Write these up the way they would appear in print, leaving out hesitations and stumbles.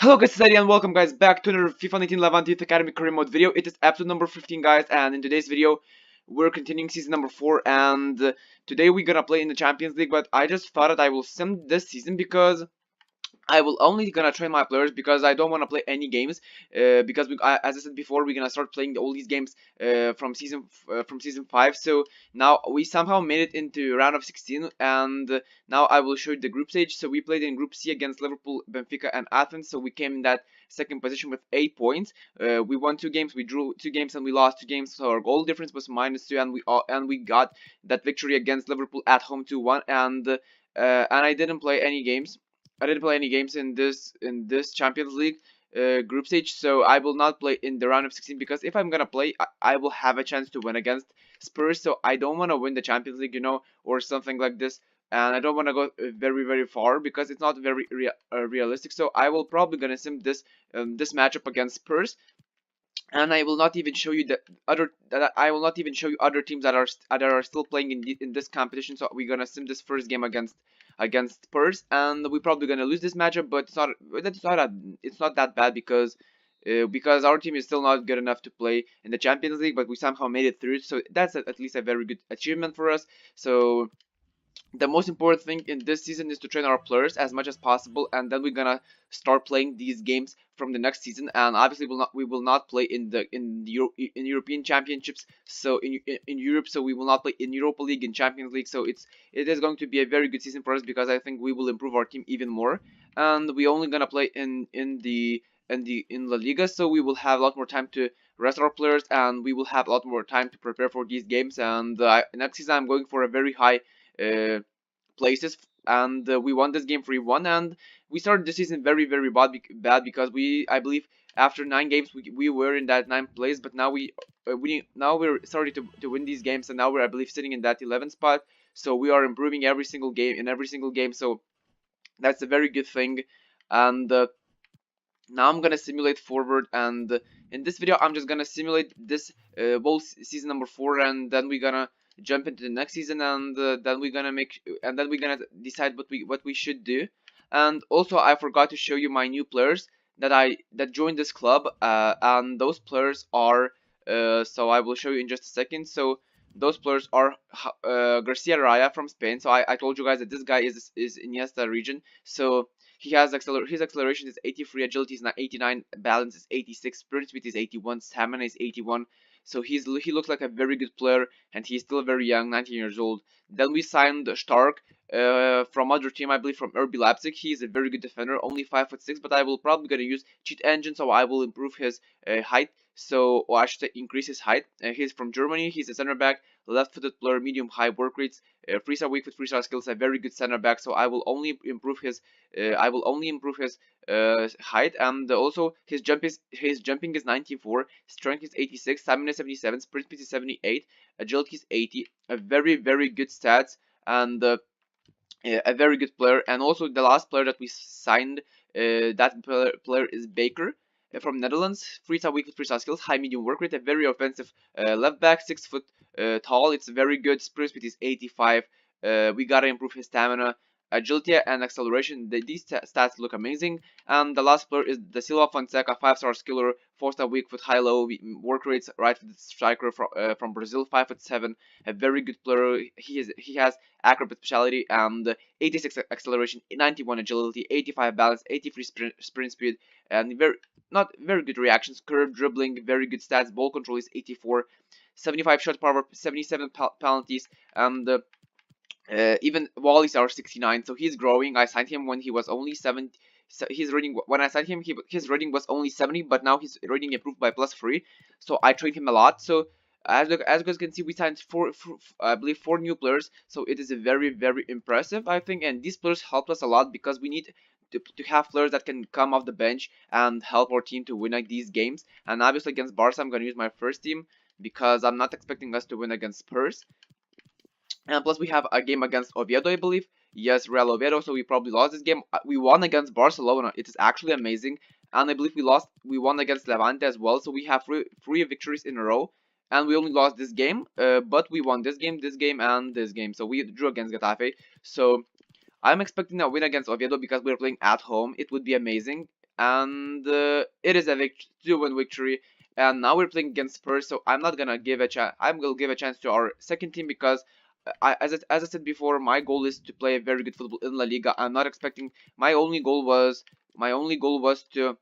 Hello guys, it's Eddie and welcome guys back to another FIFA 19 Levante Youth Academy career mode video. It is episode number 15 guys, and in today's video we're continuing season number 4, and today we're gonna play in the Champions League. But I just thought that I will sim this season because I will only gonna train my players because I don't want to play any games. Because as I said before, we're gonna start playing all these games from season 5. So now we somehow made it into round of 16, and now I will show you the group stage. So we played in Group C against Liverpool, Benfica, and Athens. So we came in that second position with 8 points. We won 2 games, we drew 2 games, and we lost 2 games. So our goal difference was -2, and we got that victory against Liverpool at home 2-1. And I didn't play any games. I didn't play any games in this Champions League group stage, so I will not play in the round of 16 because if I'm gonna play, I will have a chance to win against Spurs. So I don't want to win the Champions League, or something like this, and I don't want to go very far because it's not very realistic. So I will probably gonna sim this matchup against Spurs, and I will not even show you I will not even show you other teams that are still playing in this competition. So we're gonna sim this first game against Spurs, and we're probably gonna lose this matchup, but it's not that bad because our team is still not good enough to play in the Champions League, but we somehow made it through. So that's at least a very good achievement for us. So the most important thing in this season is to train our players as much as possible, and then we're gonna start playing these games from the next season. And obviously we will not play in European Championships, so in Europe. So we will not play in Europa League and Champions League. So it is going to be a very good season for us because I think we will improve our team even more, and we only gonna play in La Liga. So we will have a lot more time to rest our players, and we will have a lot more time to prepare for these games. And next season I'm going for a very high places, and we won this game 3-1. And we started the season very bad because I believe after 9 games we were in that 9th place, but now we're starting to win these games, and now we're, I believe, sitting in that 11th spot. So we are improving every single game, so that's a very good thing. And now I'm gonna simulate forward, and in this video I'm just gonna simulate this whole season number 4, and then we're gonna jump into the next season, and then we're gonna decide what we should do. And also I forgot to show you my new players that joined this club, and those players are so I will show you in just a second. So those players are Garcia Raya from Spain. So I told you guys that this guy is Iniesta region. So he has his acceleration is 83, agility is 89, balance is 86, sprint speed is 81, stamina is 81. So he looks like a very good player, and he's still very young, 19 years old. Then we signed Stark from other team, I believe from RB Leipzig. He is a very good defender, only 5'6", but I will probably gonna use cheat engine, so I will improve his height. So, or I should say increase his height. He's from Germany. He's a center back, left-footed player, medium high work rates, 3-star weak foot, 3-star skills, a very good center back. So I will only improve his height, and also his jumping is 94, strength is 86, stamina is 77, sprint speed is 78, agility is 80. A very good stats, and a very good player. And also the last player that we signed, that player is Baker from Netherlands. 3-star weak foot, 3-star skills, high medium work rate, a very offensive left back, 6 foot tall. It's very good. Sprint speed is 85. We gotta improve his stamina, agility, and acceleration. These stats look amazing. And the last player is the Silva Fonseca, 5-star skiller, 4-star weak foot, high low work rates, right foot striker from Brazil, 5'7", a very good player. He has acrobat speciality and 86 acceleration, 91 agility, 85 balance, 83 sprint speed, and not very good reactions, curve, dribbling, very good stats. Ball control is 84, 75 shot power, 77 penalties, and even volleys are 69. So he's growing. I signed him when he was only 70. So his rating, when I signed him, his rating was only 70, but now his rating improved by +3. So I trained him a lot. So as you guys can see, we signed I believe 4 new players. So it is a very impressive, I think. And these players helped us a lot because we need to have players that can come off the bench and help our team to win like these games. And obviously against Barca, I'm gonna use my first team because I'm not expecting us to win against Spurs. And plus we have a game against Oviedo, I believe. Yes, Real Oviedo. So we probably lost this game. We won against Barcelona. It is actually amazing. And I believe we won against Levante as well. So we have three victories in a row. And we only lost this game, but we won this game, and this game. So we drew against Getafe. So I'm expecting a win against Oviedo because we're playing at home. It would be amazing. and it is a 2-1 victory. And now we're playing against Spurs, so I'm not gonna give a chance. I'm gonna give a chance to our second team because, as I said before, my goal is to play a very good football in La Liga. I'm not expecting. My only goal was to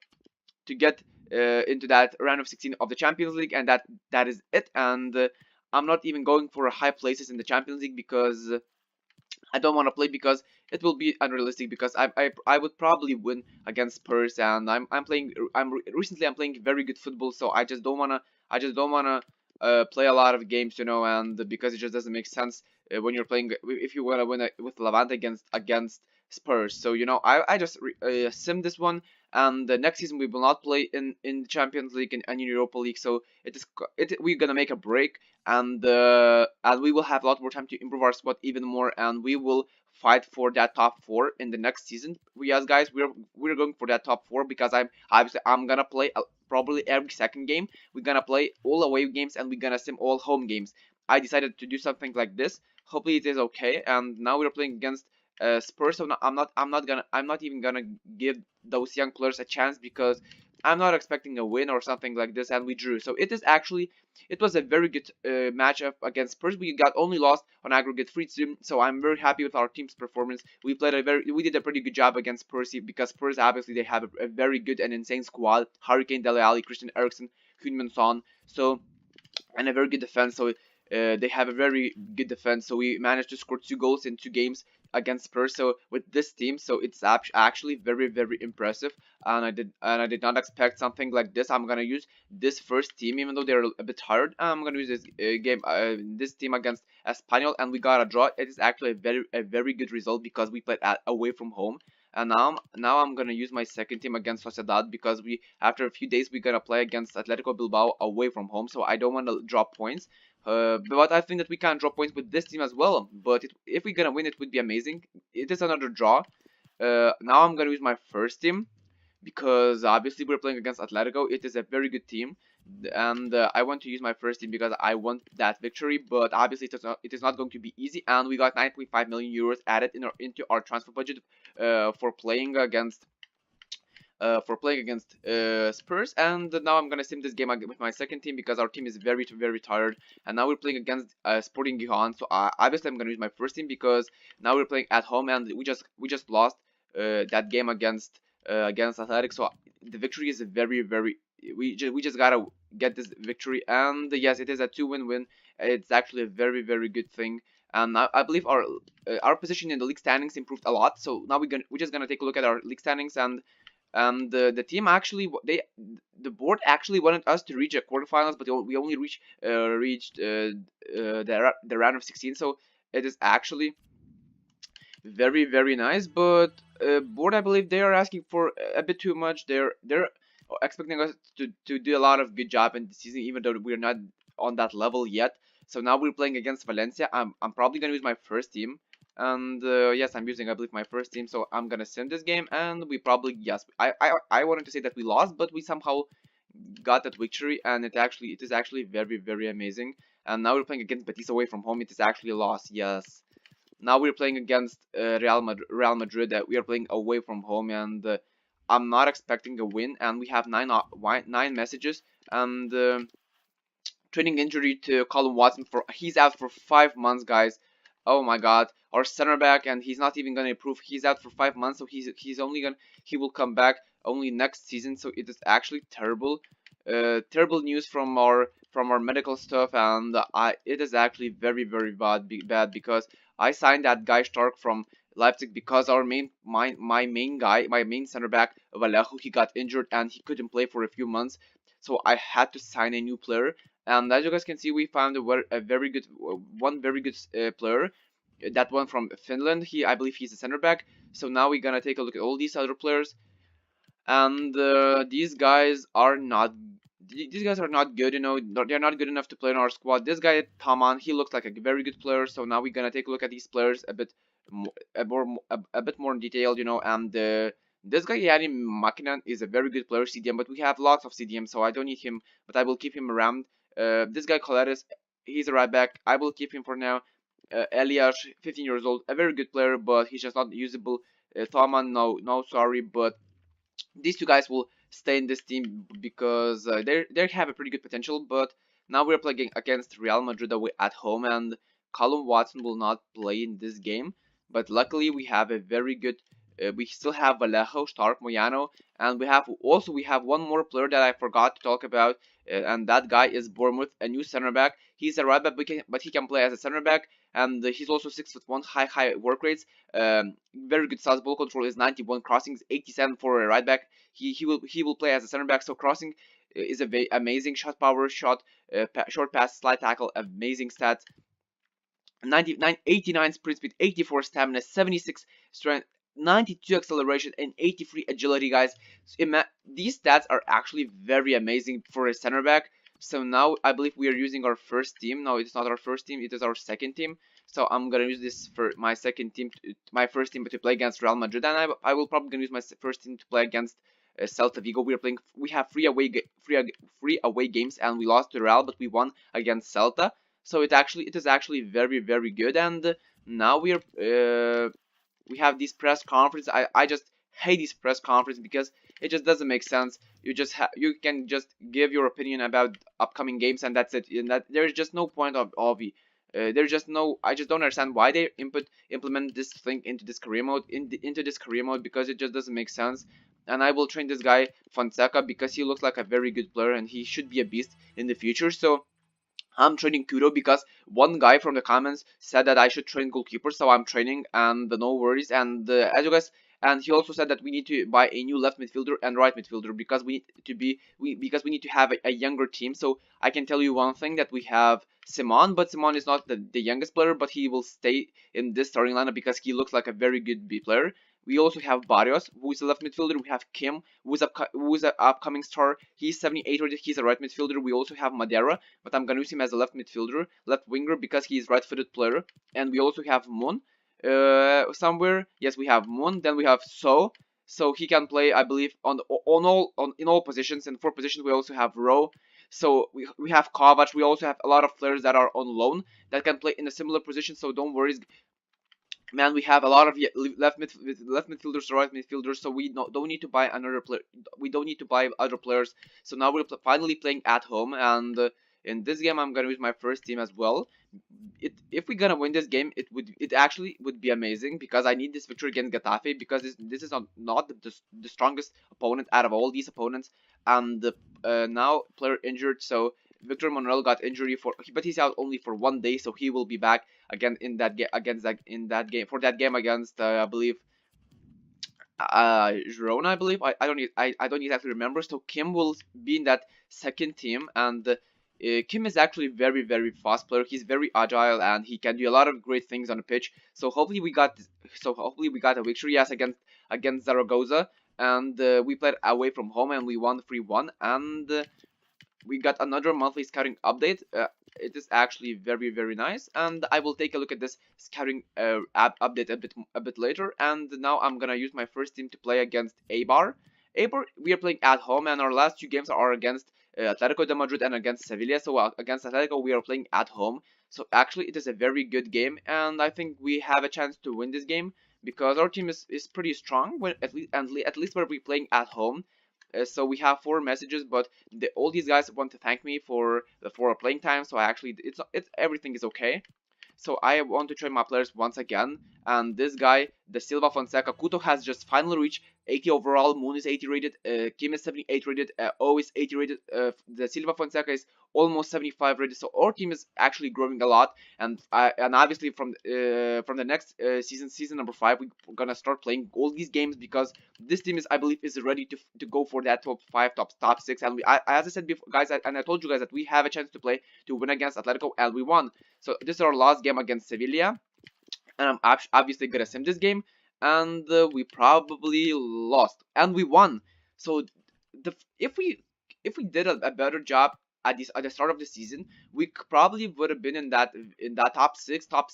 get into that round of 16 of the Champions League, and that is it. And I'm not even going for high places in the Champions League because I don't want to play because it will be unrealistic because I would probably win against Spurs, and I'm playing very good football, so I just don't wanna play a lot of games, and because it just doesn't make sense when you're playing if you wanna win with Levante against Spurs. So I just sim this one, and the next season we will not play in the Champions League and in Europa League, so we're gonna make a break, and we will have a lot more time to improve our squad even more, and we will fight for that top four in the next season. Yes, guys, we're going for that top four because I'm gonna play probably every second game. We're gonna play all away games and we're gonna sim all home games. I decided to do something like this. Hopefully it is okay. And now we're playing against Spurs. So I'm not even gonna give those young players a chance because I'm not expecting a win or something like this, and we drew. So it was a very good matchup against Spurs. We got only lost on aggregate 3-2, so I'm very happy with our team's performance. We did a pretty good job against Spurs because Spurs obviously they have a very good and insane squad: Hurricane, Dele Alli, Christian Eriksen, Heung-min Son. So and a very good defense. So they have a very good defense. So we managed to score 2 goals in 2 games against Spurs. So with this team, so it's actually very very impressive. And I did not expect something like this. I'm gonna use this first team, even though they're a bit tired. I'm gonna use this team against Espanyol, and we got a draw. It is actually a very good result because we played away from home. And now I'm gonna use my second team against Sociedad because after a few days we're gonna play against Atletico Bilbao away from home, so I don't want to drop points. But I think that we can drop points with this team as well. But if we're gonna win, it would be amazing. It is another draw. Now I'm gonna use my first team because obviously we're playing against Atletico. It is a very good team, and I want to use my first team because I want that victory. But obviously it is not going to be easy, and we got 9.5 million euros added into our transfer budget for playing against Spurs. And now I'm gonna sim this game with my second team because our team is very very tired. And now we're playing against Sporting Gijon, so obviously I'm gonna use my first team because now we're playing at home, and we just lost that game against Athletic. So the victory is very very. We just gotta get this victory, and yes, it is a 2-win. It's actually a very very good thing. And I believe our position in the league standings improved a lot. So now we're just gonna take a look at our league standings, and the team actually the board actually wanted us to reach a quarterfinals, but we only reached the round of 16. So it is actually very very nice. But board, I believe they are asking for a bit too much. They're expecting us to do a lot of good job in the season, even though we're not on that level yet. So now we're playing against Valencia. I'm probably gonna use my first team, and yes, I'm using, I believe, my first team. So I'm gonna sim this game, and we probably, yes, I wanted to say that we lost, but we somehow got that victory, and it is actually very very amazing. And now we're playing against Betis away from home. It is actually a loss, yes. Now we're playing against Real Madrid. That we are playing away from home, and I'm not expecting a win. And we have nine messages, and training injury to Colin Watson. He's out for 5 months, guys. Oh my God, our center back, and he's not even gonna improve. He's out for 5 months, so he will come back only next season. So it is actually terrible, terrible news from our medical stuff, and it is actually very very bad because I signed that guy Stark from Leipzig because my main center back Vallejo, he got injured and he couldn't play for a few months, so I had to sign a new player. And as you guys can see, we found a very good one very good player. That one from Finland. I believe he's a center back. So now we're gonna take a look at all these other players, and these guys are not good. They're not good enough to play in our squad. This guy Taman, he looks like a very good player. So now we're gonna take a look at these players a bit more in detail. And this guy Yani Makinan is a very good player, CDM, but we have lots of CDM, so I don't need him, but I will keep him around. This guy Colettes, he's a right back. I will keep him for now. Elias, 15 years old, a very good player, but he's just not usable. Thaman, no, sorry, but these two guys will stay in this team because they have a pretty good potential. But now we're playing against Real Madrid away at home, and Callum Watson will not play in this game. But luckily, we have a very good. We still have Vallejo, Stark, Moyano, and we have one more player that I forgot to talk about, and that guy is Bournemouth, a new center back. He's a right back, but he can play as a center back, and he's also 6'1", high work rates. Very good size ball control is 91, crossings 87 for a right back. He will play as a center back. So crossing is amazing, shot power, short pass, slide tackle, amazing stats. 99, 89 sprint speed, 84 stamina, 76 strength, 92 acceleration, and 83 agility, guys. So these stats are actually very amazing for a center back. So now I believe we are using our first team. No, it's not our first team, it is our second team. So I'm gonna use this for my second team, my first team to play against Real Madrid, and I will probably gonna use my first team to play against Celta Vigo. We have three away games, and we lost to Real, but we won against Celta. So it is actually very good. And now we have this press conference. I just hate this press conference because it just doesn't make sense. You can just give your opinion about upcoming games, and that's it. And that there's just no point of there's just no. I just don't understand why they implement this thing into this career mode into this career mode, because it just doesn't make sense. And I will train this guy Fonseca because he looks like a very good player and he should be a beast in the future. So I'm training Kudo because one guy from the comments said that I should train goalkeepers, so I'm training, and no worries. And as you guys, and he also said that we need to buy a new left midfielder and right midfielder because because we need to have a younger team. So I can tell you one thing, that we have Simon, but Simon is not the youngest player, but he will stay in this starting lineup because he looks like a very good B player. We also have Barrios, who is a left midfielder. We have Kim, who is an upcoming star. He's 78 rated. He's a right midfielder. We also have Madera, but I'm gonna use him as a left midfielder, left winger, because he's right-footed player. And we also have Moon somewhere. Yes, we have Moon. Then we have So he can play, I believe, in all positions. In four positions, we also have Rowe. So we have Kovac. We also have a lot of players that are on loan that can play in a similar position. So don't worry, man. We have a lot of left midfielders, right midfielders, so we don't need to buy another player. We don't need to buy other players. So now we're finally playing at home, and in this game I'm gonna use my first team as well. If we're gonna win this game, it actually would be amazing, because I need this victory against Getafe, because this is not the strongest opponent out of all these opponents. And now player injured, so Victor Monreal got injury but he's out only for 1 day, so he will be back again in that game for that game against I believe Girona, I believe. I don't exactly remember. So Kim will be in that second team, and Kim is actually very fast player. He's very agile and he can do a lot of great things on the pitch. So hopefully we got a victory, yes, against Zaragoza, and we played away from home and we won 3-1. And we got another monthly scouting update. It is actually very nice, and I will take a look at this scouting update a bit later. And now I'm gonna use my first team to play against Eibar. We are playing at home, and our last two games are against Atletico de Madrid and against Sevilla. So against Atletico we are playing at home. So actually it is a very good game, and I think we have a chance to win this game because our team is pretty strong. When at least when we're playing at home. So we have 4 messages, but all these guys want to thank me for our playing time. So I actually it's everything is okay. So I want to train my players once again. And this guy, the Silva Fonseca, Kuto has just finally reached 80 overall. Moon is 80 rated. Kim is 78 rated. O is 80 rated. The Silva Fonseca is almost 75 rated. So our team is actually growing a lot. And obviously from the next season number 5, we're gonna start playing all these games, because this team I believe is ready to go for that top 5, top 6. And as I said before, guys, and I told you guys that we have a chance to win against Atletico, and we won. So this is our last game against Sevilla, and I'm obviously gonna sim this game, and we probably lost, and we won. So if we did a better job at the start of the season, we probably would have been in that top 6, top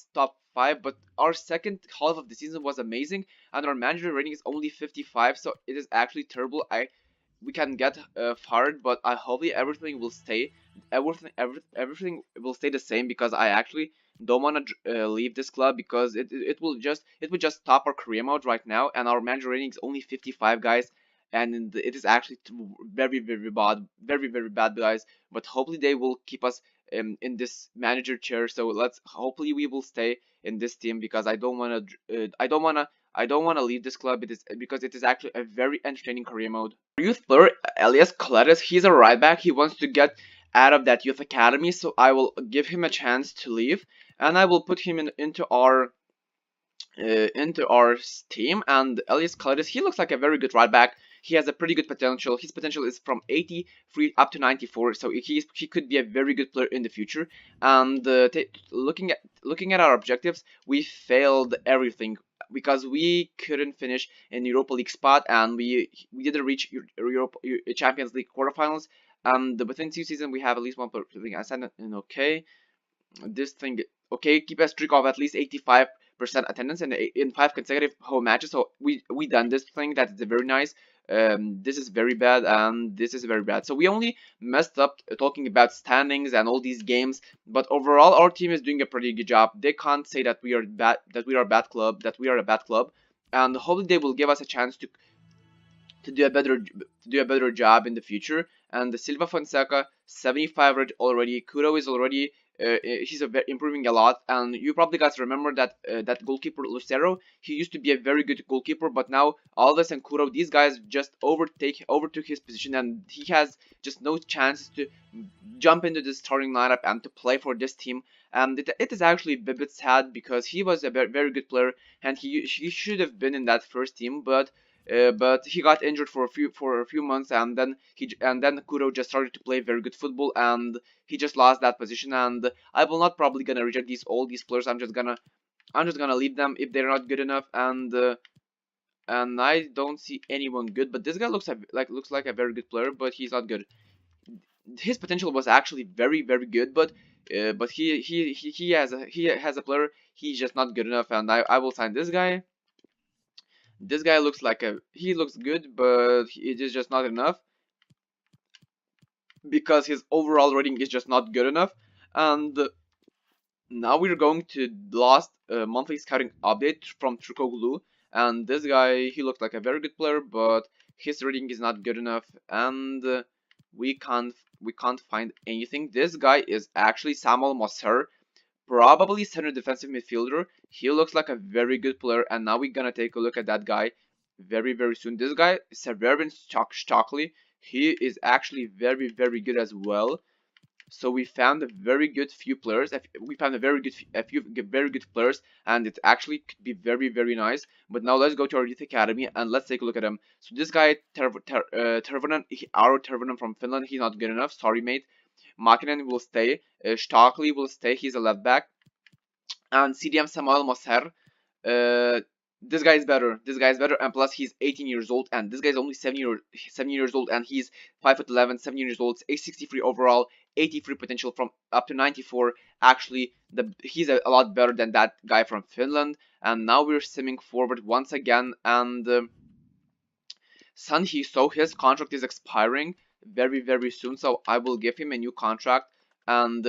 5. But our second half of the season was amazing, and our manager rating is only 55, so it is actually terrible. We can get fired, but I hopefully everything will stay the same, because I actually don't want to leave this club, because it would just stop our career mode right now, and our manager rating is only 55, guys. and it is actually very very bad, very bad, guys. But hopefully they will keep us in this manager chair. So let's hopefully we will stay in this team, because I don't wanna leave this club. It is because it is actually a very entertaining career mode. Youth player Elias Colettes, he's a right back. He wants to get out of that youth academy, so I will give him a chance to leave, and I will put him into our team. And Elias Colettes, he looks like a very good right back. He has a pretty good potential. His potential is from 83 up to 94, so he could be a very good player in the future. And looking at our objectives, we failed everything because we couldn't finish in Europa League spot, and we didn't reach Europa Champions League quarterfinals. And within 2 seasons, we have at least one player. I said, okay, this thing, okay, keep a streak of at least 85% attendance in 5 consecutive home matches. So we done this thing. That is very nice. This is very bad, and this is very bad. So we only messed up talking about standings and all these games, but overall our team is doing a pretty good job. They can't say that we are bad, that we are a bad club, and hopefully they will give us a chance to do a better job in the future. And the Silva Fonseca 75 already. Kuro is already he's improving a lot. And you probably guys remember that that goalkeeper Lucero. He used to be a very good goalkeeper, but now Alves and Kuro, these guys just overtook his position, and he has just no chances to jump into the starting lineup and to play for this team. And it is actually a bit sad, because he was a very good player, and he should have been in that first team, but he got injured for a few months, and then Kuro just started to play very good football, and he just lost that position. And I will not probably gonna reject all these players. I'm just gonna leave them if they're not good enough. And I don't see anyone good, but this guy looks like a very good player, but he's not good. His potential was actually very good, but he has a player. He's just not good enough, and I will sign this guy. This guy looks he looks good, but it is just not enough, because his overall rating is just not good enough. And now we're going to the last monthly scouting update from Trukoglu. And this guy, he looks like a very good player, but his rating is not good enough, and we can't find anything. This guy is actually Samuel Moser, probably center defensive midfielder. He looks like a very good player, and now we're gonna take a look at that guy very soon. This guy, Severin Stockley, he is actually very good as well. So we found a very good few players. We found a few very good players, and it actually could be very nice. But now let's go to our youth academy and let's take a look at him. So this guy, Tervonen, Tervonen from Finland, he's not good enough. Sorry, mate. Makinen will stay. Stockley will stay. He's a left back. And CDM Samuel Moser. This guy is better. This guy is better, and plus he's 18 years old, and this guy is only 7 years old, and he's 5'11", 7 years old, 63 overall, 83 potential from up to 94. Actually, he's a lot better than that guy from Finland. And now we're simming forward once again, and Sun Hee-so, his contract is expiring very soon, so I will give him a new contract, and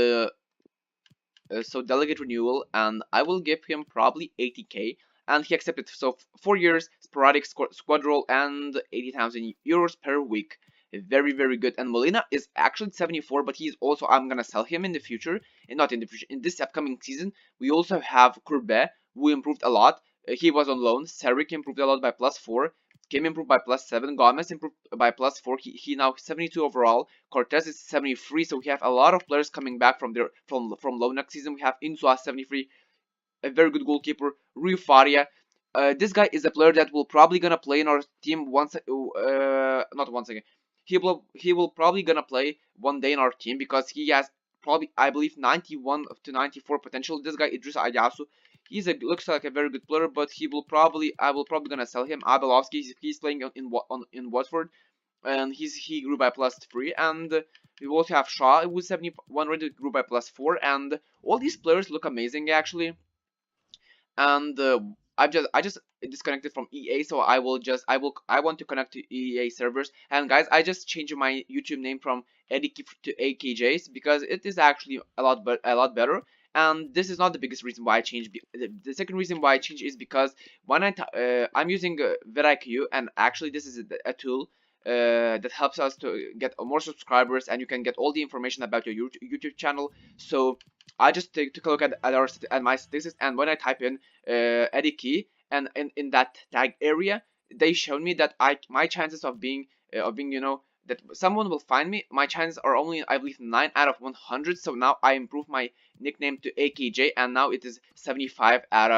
so delegate renewal, and I will give him probably 80k, and he accepted. So 4 years, sporadic squad role, and 80,000 euros per week. Very good. And Molina is actually 74, but he's also, I'm gonna sell him in the future, and not in the future, in this upcoming season. We also have Courbet, who improved a lot. He was on loan. Serik improved a lot by +4. Kim improved by +7. Gomez improved by +4. He now 72 overall. Cortez is 73. So we have a lot of players coming back from loan next season. We have Insua 73, a very good goalkeeper. Rui Faria. This guy is a player that will probably gonna play in our team not once again. He will probably gonna play one day in our team, because he has probably, I believe, 91 to 94 potential. This guy Idris Ayasu, looks like a very good player, but I will probably gonna sell him. Abelovsky, he's playing in Watford, and he grew by +3. And we also have Shaw, who was 71 rated, grew by +4. And all these players look amazing actually. And I just disconnected from EA, so I want to connect to EA servers. And guys, I just changed my YouTube name from Eddie to E.K.J, because it is actually a lot better. And this is not the biggest reason why I changed. The second reason why I changed is because when I'm using VidIQ, and actually this is a tool that helps us to get more subscribers, and you can get all the information about your YouTube channel. So I just took a look at my statistics, and when I type in Eddie Key, and in that tag area, they showed me that my chances of being that someone will find me, my chances are only, I believe, 9 out of 100. So now I improved my nickname to E.K.J, and now it is 75 out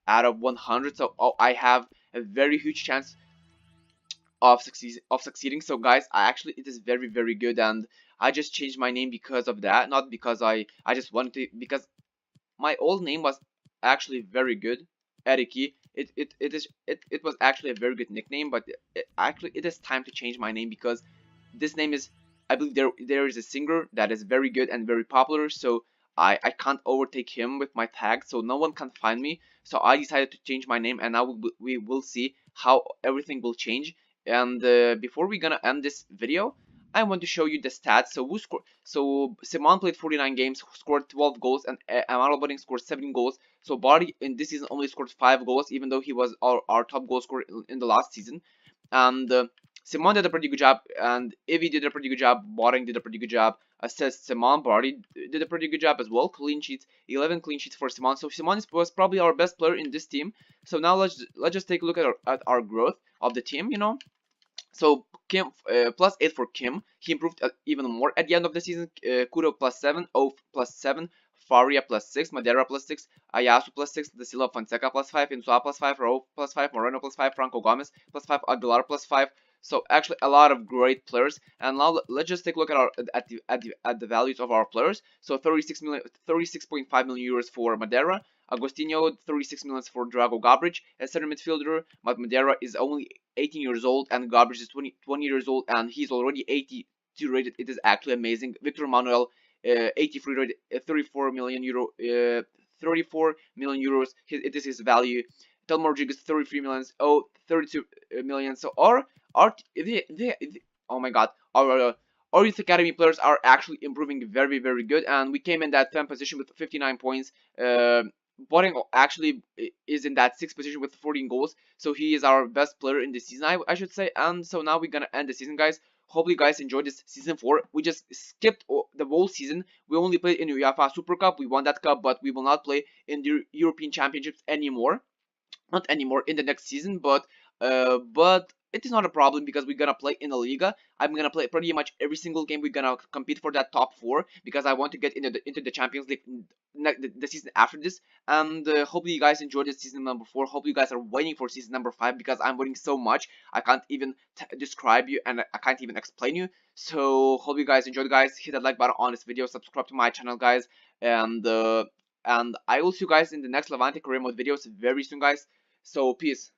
of 100. So I have a very huge chance of succeeding. So guys, it is very good, and I just changed my name because of that, not because I just wanted to, because my old name was actually very good, Eriki. It was actually a very good nickname, but it is time to change my name, because this name is, I believe there is a singer that is very good and very popular, so I can't overtake him with my tag, so no one can find me. So I decided to change my name, and now we will see how everything will change. And before we're gonna end this video, I want to show you the stats. So who scored? So Simon played 49 games, scored 12 goals, and Amaral Budding scored 17 goals. So Barty in this season only scored 5 goals, even though he was our top goal scorer in the last season. And Simon did a pretty good job, and Ivy did a pretty good job. Boring did a pretty good job. Assist Simon. Barty did a pretty good job as well. Clean sheets, 11 clean sheets for Simon. So Simon was probably our best player in this team. So now let's just take a look at our growth of the team. So Kim +8 for Kim. He improved even more at the end of the season. Kuro +7, Oaf +7, Faria +6, Madeira +6, Ayasu +6, De Silva Fonseca +5, Insua +5, Rauf +5, Moreno +5, Franco Gomez +5, Aguilar +5. So actually a lot of great players. And now let's just take a look at the values of our players. So 36.5 million euros for Madeira. Agostinho, 36 million for Drago Gabric, a center midfielder. But Madeira is only 18 years old, and Gabric is 20 years old, and he's already 82 rated. It is actually amazing. Victor Manuel, 83 rated, 34 million euro, 34 million euros. It is his value. Telmo Rodriguez, 33 millions. Oh, 32 million. So oh my god, our youth academy players are actually improving very good, and we came in that 10th position with 59 points. Boring actually is in that 6th position with 14 goals, so he is our best player in the season, I should say. And so now we're gonna end the season, guys. Hopefully you guys enjoyed this season 4. We just skipped the whole season. We only played in the UEFA Super Cup. We won that cup, but we will not play in the European Championships anymore. Not anymore in the next season, but it is not a problem, because we're gonna play in the Liga. I'm gonna play pretty much every single game. We're gonna compete for that top 4, because I want to get into the Champions League the season after this. And hopefully you guys enjoyed this season number 4. Hope you guys are waiting for season number 5, because I'm waiting so much I can't even describe you, and I can't even explain you. So hope you guys enjoyed, guys. Hit that like button on this video, subscribe to my channel, guys, and I will see you guys in the next Levante career mode videos very soon, guys. So peace.